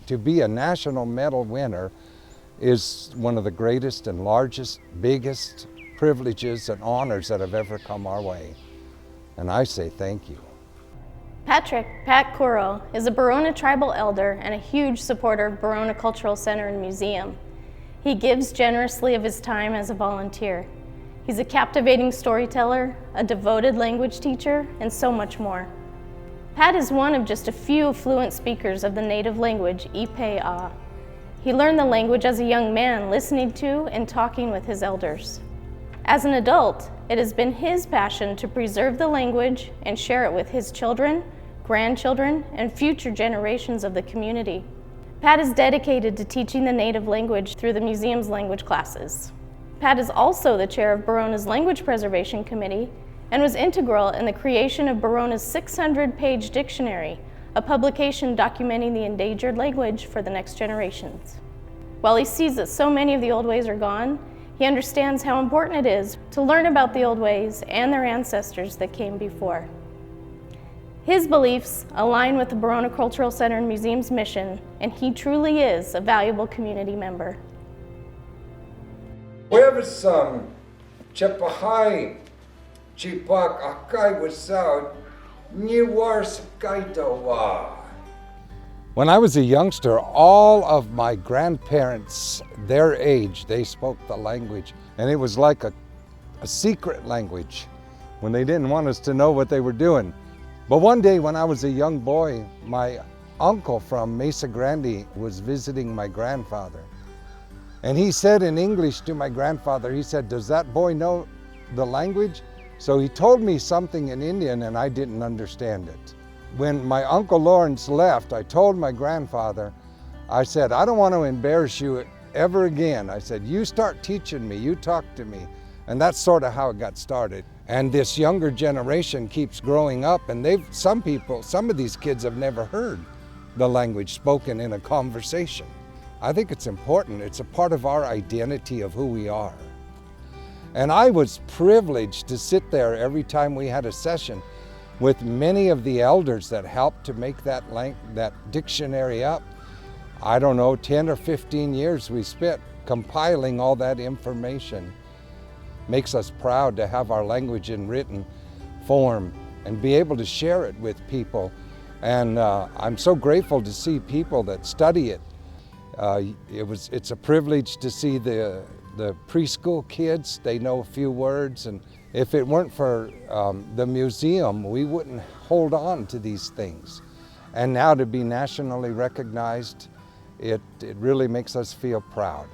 To be a national medal winner is one of the greatest and largest, biggest privileges and honors that have ever come our way. And I say thank you. Pat Curo is a Barona tribal elder and a huge supporter of Barona Cultural Center and Museum. He gives generously of his time as a volunteer. He's a captivating storyteller, a devoted language teacher, and so much more. Pat is one of just a few fluent speakers of the native language, Ipe'a. He learned the language as a young man, listening to and talking with his elders. As an adult, it has been his passion to preserve the language and share it with his children, grandchildren, and future generations of the community. Pat is dedicated to teaching the native language through the museum's language classes. Pat is also the chair of Barona's Language Preservation Committee and was integral in the creation of Barona's 600-page dictionary, a publication documenting the endangered language for the next generations. While he sees that so many of the old ways are gone, he understands how important it is to learn about the old ways and their ancestors that came before. His beliefs align with the Barona Cultural Center and Museum's mission, and he truly is a valuable community member. Websam, Chapahai, Chipak Akai Wasout, Niwars Kaitawa. When I was a youngster, all of my grandparents, their age, they spoke the language, and it was like a secret language when they didn't want us to know what they were doing. But one day when I was a young boy, my uncle from Mesa Grande was visiting my grandfather. And he said in English to my grandfather, he said, "Does that boy know the language?" So he told me something in Indian and I didn't understand it. When my Uncle Lawrence left, I told my grandfather, I said, "I don't want to embarrass you ever again." I said, "You start teaching me, you talk to me." And that's sort of how it got started. And this younger generation keeps growing up, and some of these kids have never heard the language spoken in a conversation. I think it's important. It's a part of our identity of who we are. And I was privileged to sit there every time we had a session with many of the elders that helped to make that dictionary up. I don't know, 10 or 15 years we spent compiling all that information. Makes us proud to have our language in written form and be able to share it with people. And I'm so grateful to see people that study it. It's a privilege to see the preschool kids. They know a few words, and if it weren't for the museum, we wouldn't hold on to these things. And now to be nationally recognized, it really makes us feel proud.